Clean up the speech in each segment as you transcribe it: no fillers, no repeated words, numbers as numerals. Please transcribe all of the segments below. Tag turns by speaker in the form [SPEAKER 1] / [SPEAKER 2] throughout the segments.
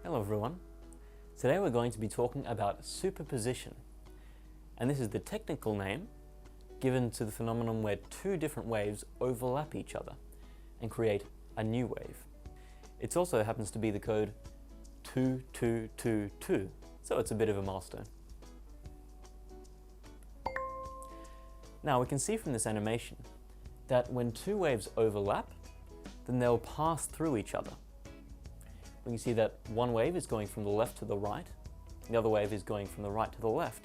[SPEAKER 1] Hello everyone. Today we're going to be talking about superposition. And this is the technical name given to the phenomenon where two different waves overlap each other and create a new wave. It also happens to be the code 2222, so it's a bit of a milestone. Now we can see from this animation that when two waves overlap, then they'll pass through each other. We can see that one wave is going from the left to the right, the other wave is going from the right to the left,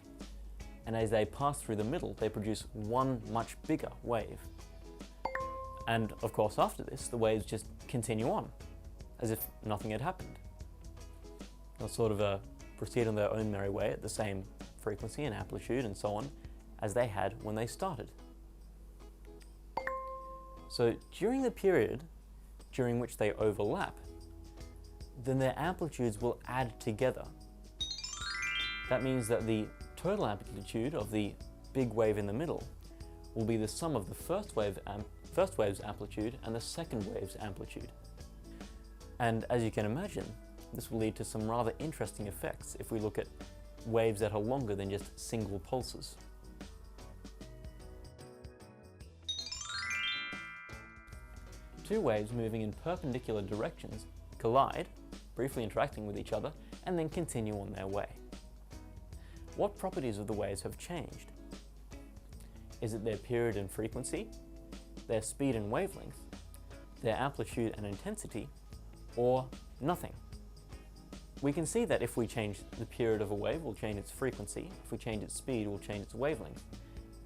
[SPEAKER 1] and as they pass through the middle, they produce one much bigger wave. And of course after this, the waves just continue on, as if nothing had happened. They'll sort of proceed on their own merry way at the same frequency and amplitude and so on as they had when they started. So during the period during which they overlap, then their amplitudes will add together. That means that the total amplitude of the big wave in the middle will be the sum of the first wave's amplitude and the second wave's amplitude. And as you can imagine, this will lead to some rather interesting effects if we look at waves that are longer than just single pulses. Two waves moving in perpendicular directions collide, briefly interacting with each other, and then continue on their way. What properties of the waves have changed? Is it their period and frequency, their speed and wavelength, their amplitude and intensity, or nothing? We can see that if we change the period of a wave, we'll change its frequency. If we change its speed, we'll change its wavelength.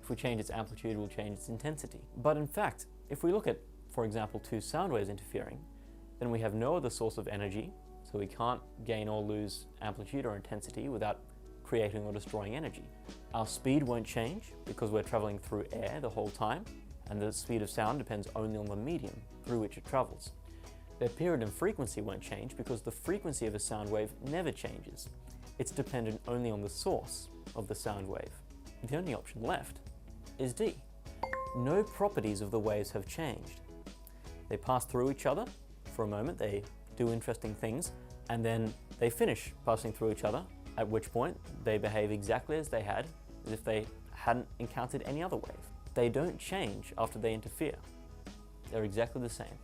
[SPEAKER 1] If we change its amplitude, we'll change its intensity. But in fact, if we look at, for example, two sound waves interfering, then we have no other source of energy, so we can't gain or lose amplitude or intensity without creating or destroying energy. Our speed won't change because we're traveling through air the whole time, and the speed of sound depends only on the medium through which it travels. Their period and frequency won't change because the frequency of a sound wave never changes. It's dependent only on the source of the sound wave. The only option left is D. No properties of the waves have changed. They pass through each other for a moment, they do interesting things, and then they finish passing through each other, at which point they behave exactly as they had, as if they hadn't encountered any other wave. They don't change after they interfere. They're exactly the same.